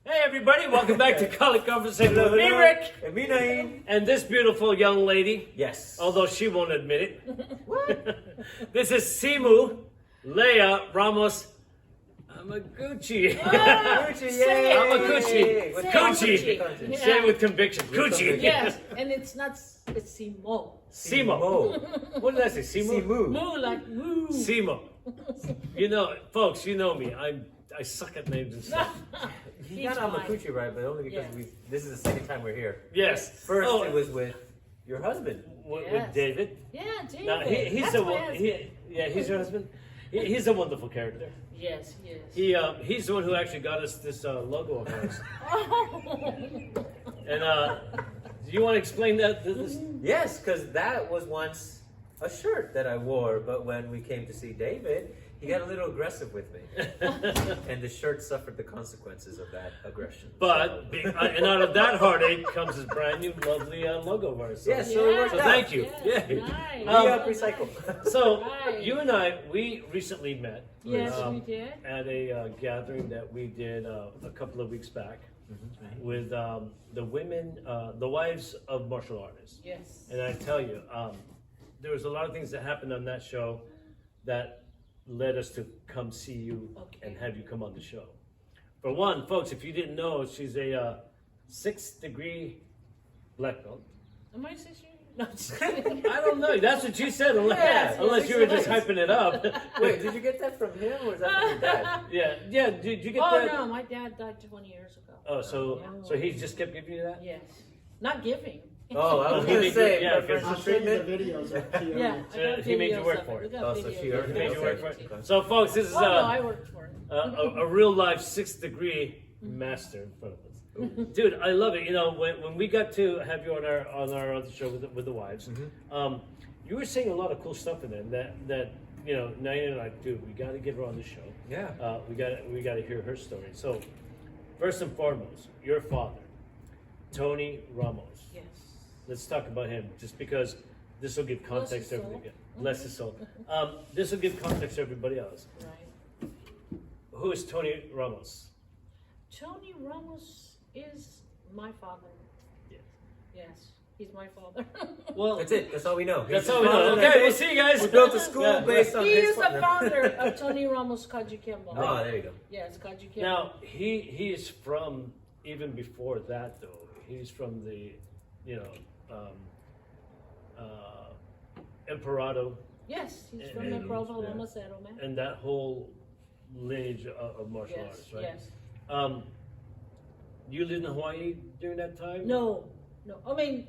Hey everybody, welcome back to College Conversation with me, hello. Rick. And me, Naeem. And this beautiful young lady, Yes. although she won't admit it. What? This is Simu Leia Ramos Amaguchi. Gucci, yay. Amaguchi. With Gucci. confidence. Say it with conviction. With Gucci. conviction. Yes, and it's not, it's Simo. Simo. What did I say? Simu? Simu. Moo, like woo. Simo. You know, folks, you know me. I suck at names and stuff. He He's got fine. Amakuchi right, but only because Yeah. this is the second time we're here. Yes. First, Oh, it was with your husband. with Yes. David. Yeah, David. Now, he's That's a my husband. he's your husband. He's a wonderful character. Yes, yes. He's the one who actually got us this logo of ours. And do you want to explain that? This? Yes, because that was once a shirt that I wore, but when we came to see David, he got a little aggressive with me. And the shirt suffered the consequences of that aggression. But and out of that heartache comes this brand new, lovely logo of ours. So, Yes, so it worked so out. thank you. Yes, Yeah. nice. Recycle. So Right. you and I, we recently met. Yes, we did. At a gathering that we did a couple of weeks back with the women, the wives of martial artists. Yes. And I tell you, there was a lot of things that happened on that show that led us to come see you and have you come on the show. For one, folks, if you didn't know, she's a 6th degree black belt. Am I sister? No, just kidding. I don't know. That's what she said, unless, Yes, unless you were just yes. hyping it up. Wait, did you get that from him or is that from your dad? Yeah. Did you get Oh that? no, my dad died 20 years ago. Oh, so he just kept giving you that? Yes. Not giving. Oh, I was He going made to say, you- yeah, preferential because- treatment. videos of Yeah. So I got he made you videos work of for We it. got Oh, so videos she of earned He made it. you work for Okay. it. So, folks, this is Oh no, I worked for him. a real life 6th degree master in front of us. Dude, I love it. You know, when we got to have you on our other show with the wives, you were saying a lot of cool stuff in there. That you know, Naina and I, dude, we got to get her on the show. Yeah. We got to hear her story. So, first and foremost, your father, Tony Ramos. Yes. Let's talk about him, just because this will give context to his soul. everybody. Bless his soul. This will give context to everybody else. Right. Who is Tony Ramos? Tony Ramos is my father. Yes. Yes, he's my father. Well, That's it. That's all we know. that's He's all we the know. father. Okay, That's we'll it. see you guys. We built a school Yeah. based on He his is the father. founder of Tony Ramos Kajikembo. Oh, there you go. Yes, Kajikembo. Now he is from even before that though. He's from the, you know, Emperado Yes, he's from And- the Provo yeah. Loma settlement. and that whole lineage of martial Yes, artists, right? yes. You lived in Hawaii during that time? No. I mean,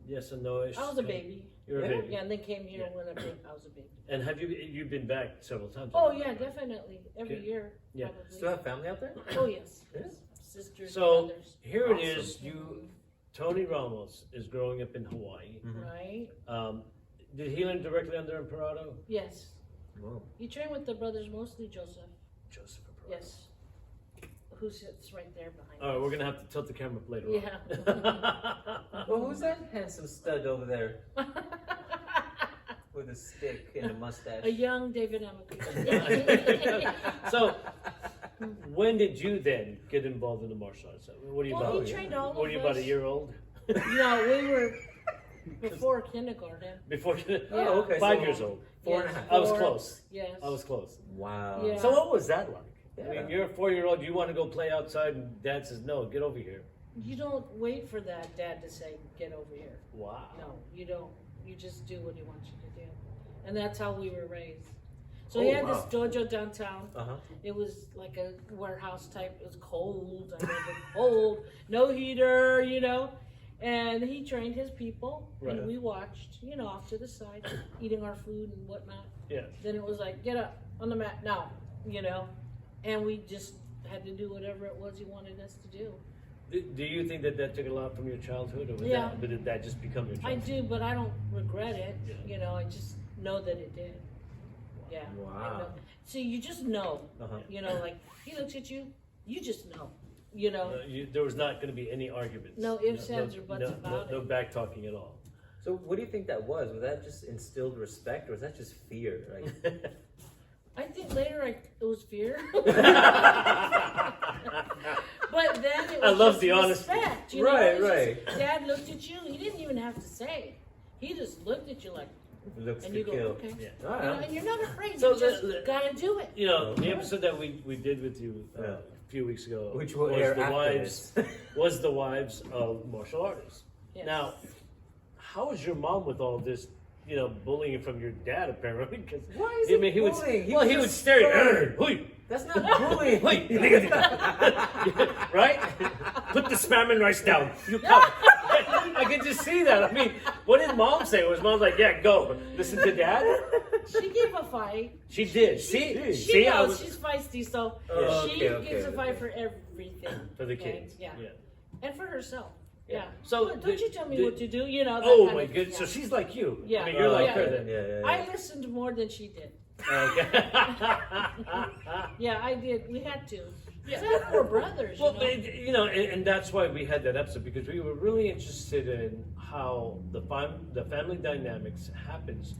Yes and no. I was a baby. You were a Yeah. baby. Yeah, and then came here Yeah. when I was a baby. And have you've been back several times? Oh right? yeah, definitely. Every Okay. year. Yeah. Probably. Still have family out there? Oh yes. Yeah. Sisters So and brothers. here it Awesome. is. Tony Ramos is growing up in Hawaii. Right? Did he learn directly under Emperado? Yes. Whoa. He trained with the brothers, mostly Joseph. Joseph Emperado. Yes. Who sits right there behind All right, us. we're gonna have to tilt the camera up later. Yeah. Well, who's that handsome stud over there with a stick and a mustache? A young David Amakuchi. So, when did you then get involved in the martial arts? What are you Well, about? he trained all What are of you about a us. year old? No, we were before kindergarten. Before Oh, okay. 5 so years old. 4.5. I was 4. close. Yes. I was close. Wow. Yeah. So what was that like? I Yeah. mean, you're a 4-year-old. You want to go play outside, and Dad says, "No, get over here." You don't wait for that dad to say, get over here. Wow. No, you don't. You just do what he wants you to do. And that's how we were raised. So he Oh, had wow. this dojo downtown. Uh huh. It was like a warehouse type. It was cold. I remember cold. No heater, you know. And he trained his people. Right. And we watched, you know, off to the side, eating our food and whatnot. Yeah. Then it was like, get up on the mat now, you know. And we just had to do whatever it was he wanted us to do. Do you think that took a lot from your childhood, or Yeah. did that just become your I childhood? do, but I don't regret it. Yeah. You know, I just know that it did. Yeah. I Wow. know. See, you just know. Uh-huh. You know, like he looks at you, you just know. You know. There was not going to be any arguments. No ifs, ands, or buts about no it. back talking at all. So, what do you think that was? Was that just instilled respect, or was that just fear? Like, I think later it was fear. But then it I was love just the honesty. respect, you Right, know? It's right. just, Dad looked at you. He didn't even have to say. He just looked at you like, Looks and to you go, kill. okay. Yeah. All You know, right. and you're not afraid. So You just the- gotta do it. You know, the episode that we did with you Yeah. a few weeks ago, Which will was air the after wives this. was the wives of martial artists. Yes. Now, how is your mom with all this? You know, bullying from your dad apparently. Because Why is I mean, it he bullying? would He was would just stare at stern. her. Hey, That's not bullying. hey, right? Put the spam and rice down. You come. I can just see that. I mean, what did mom say? Was mom like, yeah, go listen to dad? She gave a fight. She did. See, She see, I knows was she's feisty, so Oh, she okay, gives a okay. fight for everything. for the okay? kids. Yeah. yeah. And for herself. Yeah. Yeah. So Don't the- you tell me the- what to do, you know. That Oh kind my of- goodness! yeah. So she's like you. Yeah. I mean, you're like yeah. her then. Yeah. I listened more than she did. Okay. Yeah, I did. We had to. Yeah. I have four brothers, Well, you know. but, you know, and that's why we had that episode because we were really interested in how the family dynamics happens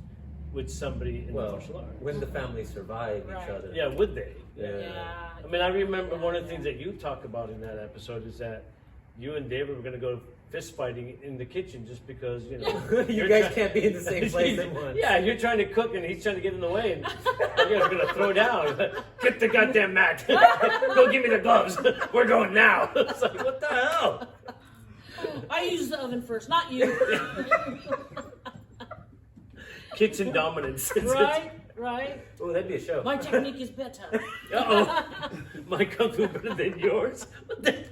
with somebody in the Well, martial arts. when the families survive each Right. other. Yeah, would they? Yeah. I mean, I remember Yeah, one of the yeah. things that you talked about in that episode is that you and David were going to go fist fighting in the kitchen just because you know You you're guys try- can't be in the same place at once. Yeah, you're trying to cook and he's trying to get in the way, and you guys are gonna throw down. Get the goddamn mat. Go give me the gloves. We're going now. It's like what the hell? I use the oven first, not you. Kitchen dominance. Right, right. Oh, that'd be a show. My technique is better. Uh-oh. My kung fu better than yours. What the-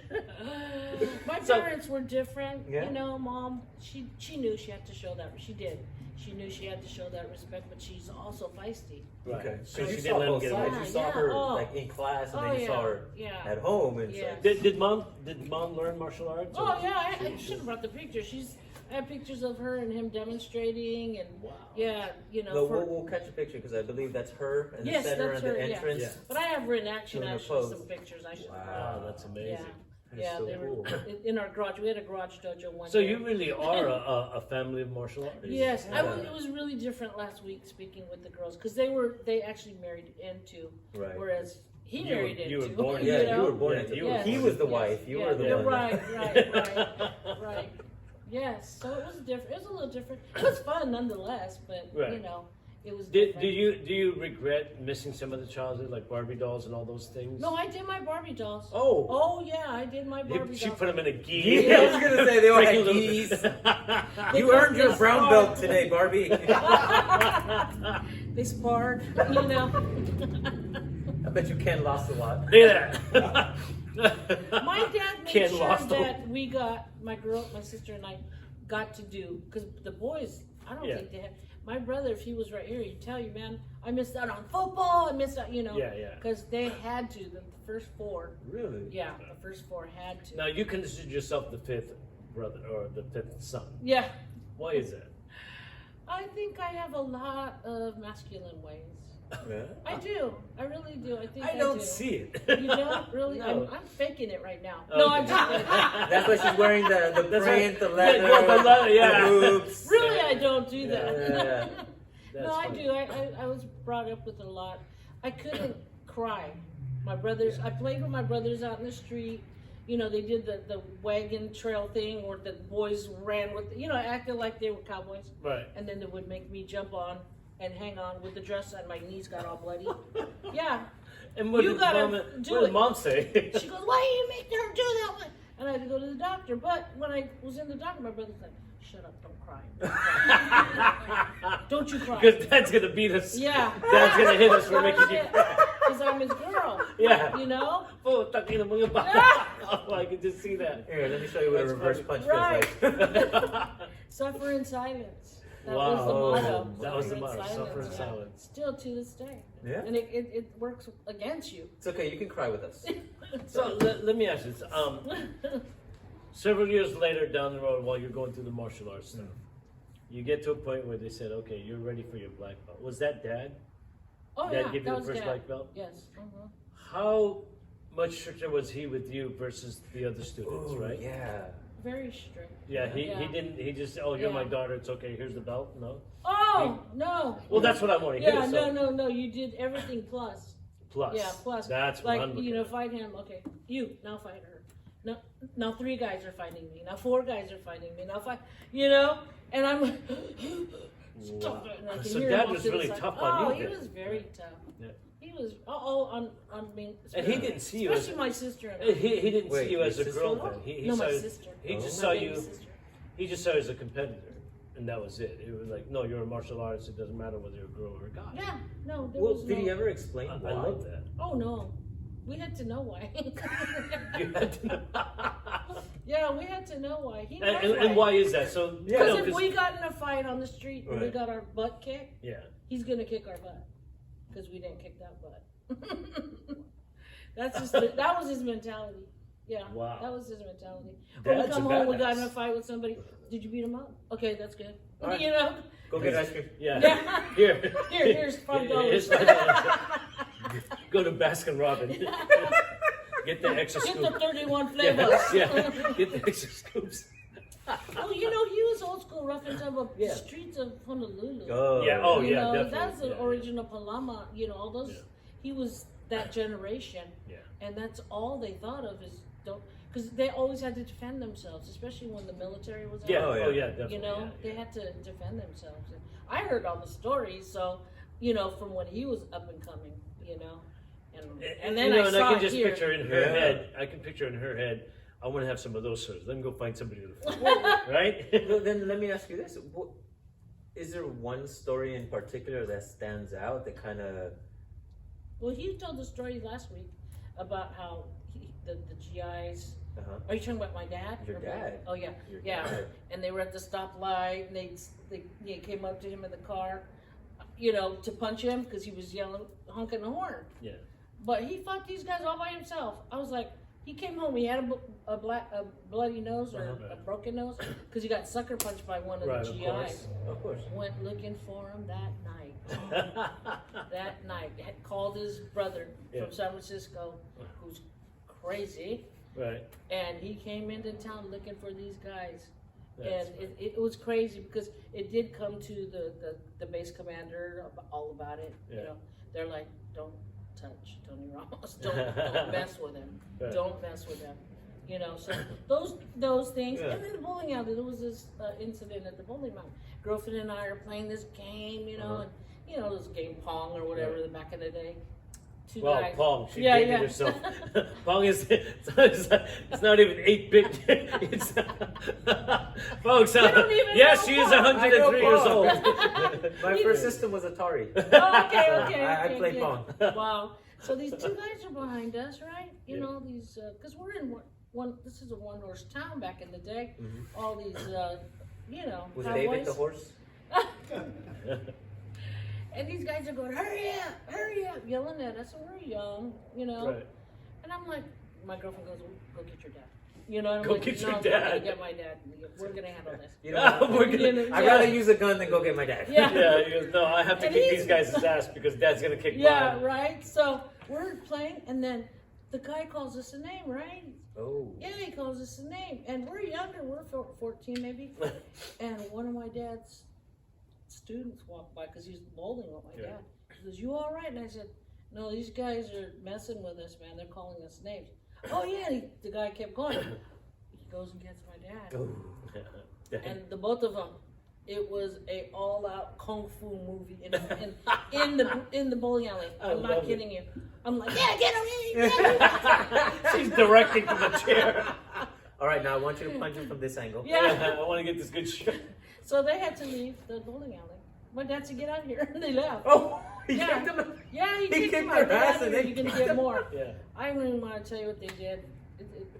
My So- parents were different. Yeah. You know, mom, she knew she had to show that. She did. She knew she had to show that respect, but she's also feisty. Right. Okay. So So she you didn't saw let him both get sides. away. You saw Yeah, her oh. like in class, and Oh, then you yeah, saw her yeah. at home, and Yeah. Did mom learn martial arts? Oh yeah, I should have brought the pictures. I have pictures of her and him demonstrating, and Wow. yeah, you know. No, for- we'll catch a picture because I believe that's her in the Yes, center that's and the her, yeah. entrance. Yeah. But I have her in action. Doing her Actually, pose. some pictures. I should. Wow, that's amazing. Yeah, That is yeah, so they were cool. in our garage. We had a garage dojo one. So day. you really are a family of martial artists. Yes, Yeah. it was really different last week speaking with the girls because they actually married into, Right. whereas he You were- married you into. were born Yeah, into you were born Yeah, into. you were Yes, He born was the yes, wife. You yeah, were the yeah, one. Right. Yes, so it was different. It was a little different. It was fun nonetheless, but Right. you know, it was. Do different. you regret missing some of the childhood, like Barbie dolls and all those things? No, I did my Barbie dolls. Oh, Oh yeah, I did my Barbie she dolls. put them in a gi. Yeah, I was gonna say they all Breaking had little- geese. They You got earned your this brown far. belt today, Barbie. They sparred, you know. I bet you Ken lost a lot. Look at that. My dad made Ken sure lost them. that we got my sister and I got to do because the boys. I don't Yeah. think they had. My brother, if he was right here, he'd tell you, man, I missed out on football. I missed out, you know. Yeah, yeah. Because they had to. The first four. Really? Yeah, the first four had to. Now you consider yourself the fifth brother or the fifth son. Yeah, Why is that? I think I have a lot of masculine ways. Yeah. I do. I really do. I think I don't do. see it. You don't really? No. I'm faking it right now. Okay. No, I'm just kidding. That's why she's wearing the That's print, the right. leather, Yeah, the leather, yeah. the boobs. Really, I don't do that. Yeah. That's No, I funny. do. I was brought up with a lot. I couldn't cry. My brothers, I played with my brothers out in the street. You know, they did the wagon trail thing where the boys ran with, you know, acted like they were cowboys. Right. And then they would make me jump on and hang on with the dress and my knees got all bloody. Yeah. And what You did gotta mom, do what did it. mom say? She goes, why are you making her do that one? And I had to go to the doctor. But when I was in the doctor, my brother's like, shut up, don't cry. Don't cry. Don't you cry. Because dad's gonna beat us. Yeah. Dad's gonna hit us for making you cry. Because I'm his girl. Yeah. You know? Oh, takina mga bata. Oh, I can just see that. Here, let me show you what a That's reverse funny. punch feels like. Suffer in silence. That Wow. was the motto. That was the in motto, suffer in yeah. silence. Still to this day. Yeah. And it works against you. It's okay, you can cry with us. So let me ask you this. Several years later down the road while you're going through the martial arts stuff, you get to a point where they said, okay, you're ready for your black belt. Was that dad? Oh, Dad yeah. give you that the was first Dad. black belt? Yes. Mhm. How much stricter was he with you versus the other students, Ooh, right? Yeah. Very strict. Yeah, he Yeah. didn't, he just, oh, you're my Yeah. daughter, it's okay, here's the belt, no? Oh, no. Well, that's what I want to hear. Yeah, so no. You did everything plus. Plus. Yeah, plus. That's what like, I'm looking you know, at. fight him. Okay. You, now fight her. now 3 guys are fighting me. Now 4 guys are fighting me. Now 5, you know, and I'm like, stop it. And I can So hear Dad him off was to the really side. tough on you Oh, he then. was very tough. Yeah. He was on me. And he didn't see you as especially my sister. And he didn't Wait, see you as a your girl sister-in-law? then. He no, saw my you, sister. he just My saw baby you. sister. He just saw you as a competitor, and that was it. It was like, no, you're a martial artist. It doesn't matter whether you're a girl or a guy. Yeah, no, there Well, was did no, he ever explain I why? love that. Oh no, we had to know why. You had to know. Yeah, we had to know why. He and, knows and, and why is that? So Yeah, Because no, if we got in a fight on the street and we Right. got our butt kicked, yeah, he's gonna kick our butt because we didn't kick that butt. That was his mentality. Yeah, Wow. that was his mentality. When we Dad's a come home, we got in a badass. fight with somebody. Did you beat him up? Okay, that's good. All right. You know. Go get ice cream. yeah. Yeah. Here, Here's $5. Here's $5. Go to Baskin Robbins. Get the extra Get scoop. the 31 flavors. Yeah, get the extra scoops. Oh, you know, he was old school rough and tough of Yeah. the streets of Honolulu. Oh, Yeah, oh, You yeah, know, definitely. that's the Yeah, original Palama. You know, all those. Yeah. He was that generation, Yeah. and that's all they thought of is don't, because they always had to defend themselves, especially when the military was out. Yeah. Oh, yeah. Oh, yeah. Definitely. You know, yeah, they yeah. had to defend themselves. And I heard all the stories, so you know, from when he was up and coming, you know, and then you know, I and saw I can it just here. picture in her Yeah. head. I can picture in her head. I want to have some of those stories. Let me go find somebody to fight. Right? Well, then let me ask you this: is there one story in particular that stands out that kind of? Well, he told the story last week about how the GIs. Uh-huh. Are you talking about my dad? Your Or my- dad. Oh yeah, Your yeah. dad. And they were at the stoplight, and they came up to him in the car, you know, to punch him because he was yelling, honking the horn. Yeah. But he fought these guys all by himself. I was like, he came home. He had a bloody nose or Uh-huh. a broken nose because he got sucker punched by one of Right, the of GIs. course. Of course. Went looking for him that night. That night, had called his brother Yeah. from San Francisco, who's crazy, Right. and he came into town looking for these guys. That's And it was crazy because it did come to the base commander all about it. Yeah. You know, they're like, don't touch Tony Ramos. Don't mess with him. Right. Don't mess with him. You know, so those things. Yeah. And then the bowling alley, there was this incident at the bowling alley. Girlfriend and I are playing this game, you know, Uh-huh. and you know this game Pong or whatever Right. back in the day. Two Well, guys. Pong. She Yeah, dated yeah. herself. Pong is it's not even 8-bit. It's folks. don't even Yes, know she is Pong. 103 years I know old. Pong. My first system was Atari. Oh, okay. I played good. Pong. Wow. So these 2 guys are behind us, right? You Yeah. know, these, because we're in one, this is a one-horse town back in the day. Mhm. All these, you know, Was cowboys. David the horse? And these guys are going, hurry up, yelling at us. And we're young, you know. Right. And I'm like, my girlfriend goes, go get your dad. You know, and I'm Go like, get your no, I'm dad. gonna get my dad. We're going to handle this. You know, We're gonna- I'd rather use a gun than go get my dad. Yeah. Yeah, he goes, no, I have to And kick he's- these guys' ass because Dad's gonna kick Yeah, mine. right? So we're playing, and then the guy calls us a name, right? Oh. Yeah, he calls us a name, and we're younger. We're 14 maybe, and one of my dad's students walked by because he was bowling with my Yeah. dad. He goes, "You all right?" And I said, "No, these guys are messing with us, man. They're calling us names." Oh yeah, the guy kept going. He goes and gets my dad, Oh. and the both of them. It was a all-out kung fu movie in the bowling alley. I I'm love not it. kidding you. I'm like, yeah, get him! She's directing from the chair. All right, now I want you to punch him from this angle. Yeah. I want to get this good shot. So they had to leave the bowling alley. My dad said, "Get out of here," and they left. Oh, he Yeah. kicked him. Yeah, he He kicked kicked him out. their Get ass out of and here. they You're gonna kicked get them. more. Yeah. I don't even want to tell you what they did.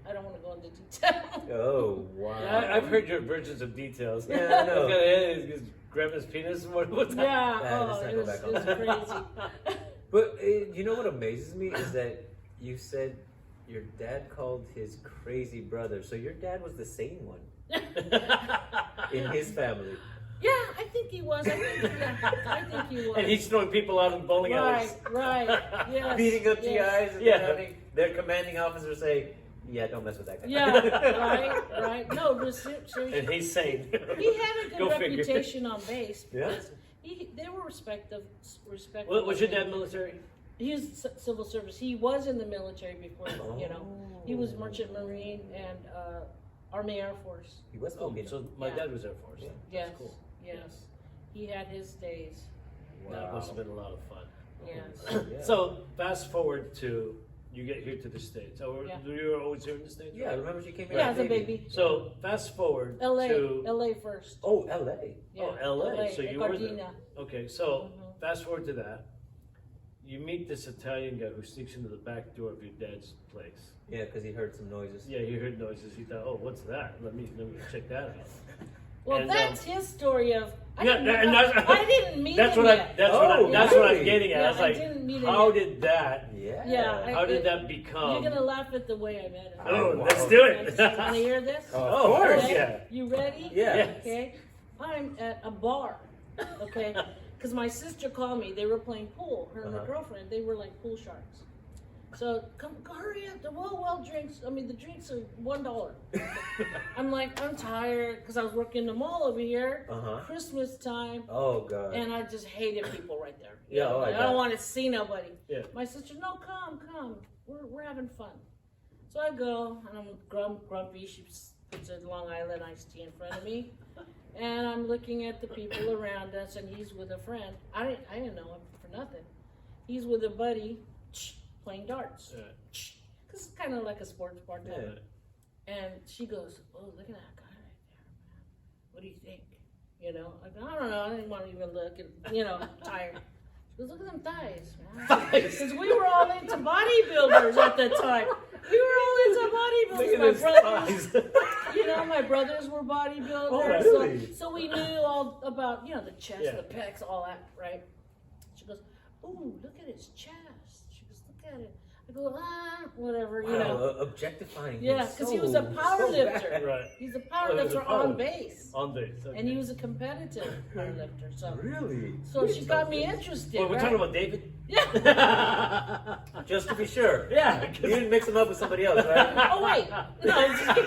I don't want to go into detail. Oh, wow. I've heard your versions of details. Yeah, I know. He's grabbing his penis. What's that? Yeah, Yeah, let's oh, not it go was, back it on was that. crazy. But you know what amazes me is that you said your dad called his crazy brother. So your dad was the sane one in his family. Yeah, I think he was. I think he was. And he's throwing people out in bowling alleys. Right. Yes, Beating up yes. GIs and Yeah. then having their commanding officer say, "Yeah, don't mess with that guy." Yeah, right. No, but seriously. And he's sane. He had a good Go figure. reputation on base Yeah. because they were respectful. Was your dad military? He was civil service. He was in the military before, you know. He was merchant marine and Army Air Force. He was Oh, Filipino. so my Yeah. dad was Air Force. Yeah. Yes, Cool. yes. He had his days. That must have been a lot of fun. Yes. Yeah. So fast forward to you get here to the States. Oh, Yeah. you were always here in the States? Yeah, I remember she came here. Yeah, as as a baby. So fast forward LA, to LA first. Oh, L.A. Oh, LA. So you were there. Gardena. Okay, so Mhm. fast forward to that. You meet this Italian guy who sneaks into the back door of your dad's place. Yeah, because he heard some noises. Yeah, he heard noises. He thought, "Oh, what's that? Let me check that out." Well, And, that's his story of. I Yeah, didn't, and that's- I didn't meet That's him what yet. that's Oh, that's what I'm really? getting at. Yeah, I was I like, didn't meet him how yet. did that? Yeah. Yeah, How did that You're become? gonna laugh at the way I met him. Oh, Wow. let's do Want it. to hear this? Oh, Oh, of course, Okay? yeah. You ready? Yeah. Yes. Okay. I'm at a bar. Okay. Because my sister called me. They were playing pool. Her and her Uh-huh. girlfriend. They were like pool sharks. So come, hurry up. The well drinks. I mean, the drinks are $1. I'm like, I'm tired because I was working the mall over here. Uh-huh. Christmas time. Oh, God. And I just hated people right there. Yeah, oh, I I bet. don't want to see nobody. Yeah. My sister, no, come. We're having fun. So I go, and I'm grumpy. She puts a Long Island iced tea in front of me. And I'm looking at the people around us, and he's with a friend. I didn't know him for nothing. He's with a buddy playing darts. Yeah. Because it's kind of like a sports bar type. Yeah. And she goes, oh, look at that guy right there, man. What do you think? You know, I go, I don't know. I didn't want to even look. And, you know, tired. She goes, look at them thighs, man. Because we were all into bodybuilders at that time. We were all into bodybuilders. My brothers, you know, my brothers were bodybuilders. Oh, really? So we knew all about, you know, the chest, Yeah. the pecs, all that, right? She goes, ooh, look at his chest. She goes, look at it. I go, whatever, you know. Objectifying. Yeah, him because he was a power so lifter. bad. Right. He's a Oh, power he was a lifter power on lifter. base. On base. Okay. And he was a competitive power lifter. So Really? so she got me interested. Well, we're right? talking about David. Yeah. Just to be sure. Yeah. You didn't mix him up with somebody else, right? Oh wait. No, I'm just kidding.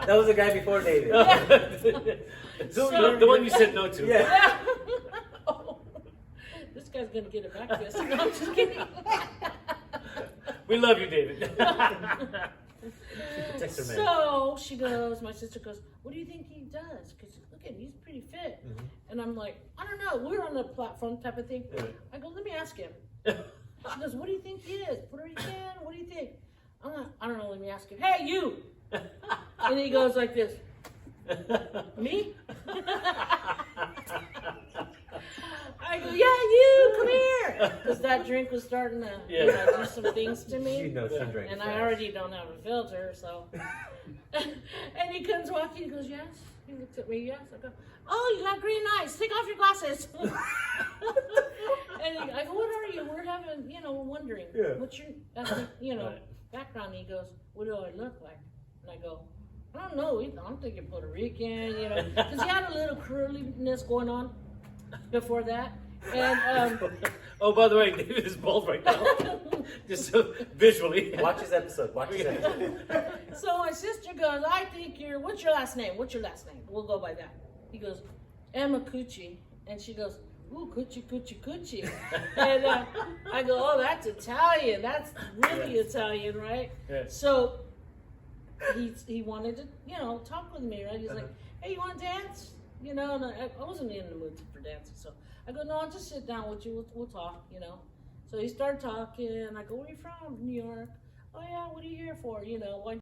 That was the guy before David. The one you said no to. Yeah. Yeah. Oh, this guy's gonna get it back to us. No, I'm just kidding. We love you, David. Protect her man. So she goes, my sister goes, what do you think he does? Because look at him, he's pretty fit. Mhm. And I'm like, I don't know. We're on the platform type of thing. Yeah. I go, let me ask him. She goes, what do you think he is? Puerto Rican? What do you think? I'm like, I don't know. Let me ask him. Hey, you. And he goes like this. Me? I go, yeah, you, come here. Because that drink was starting to do some things to me. You know she drank And I fast. already don't have a filter, so. And he comes walking, he goes, yes. He looks at me, yes. I go, oh, you got green eyes. Take off your glasses. And I go, what are you? We're having, you know, we're wondering. Yeah. What's your, ethnic, you know, Right. background? And he goes, what do I look like? And I go, I don't know. I'm thinking Puerto Rican, you know. Because he had a little curliness going on before that. And, Oh, by the way, David is bald right now. Just so visually. Watch his episode. Watch his episode. So my sister goes, I think what's your last name? What's your last name? We'll go by that. He goes, Emma Cucci. And she goes, ooh, Cucci, Cucci, Cucci. And I go, oh, that's Italian. That's really Italian, right? Yeah. So he wanted to, you know, talk with me, right? He's like, hey, you want to dance? You know, and I wasn't in the mood for dancing. So I go, no, I'll just sit down with you. We'll talk, you know. So he started talking. I go, where are you from? New York. Oh, yeah, what are you here for? You know, why'd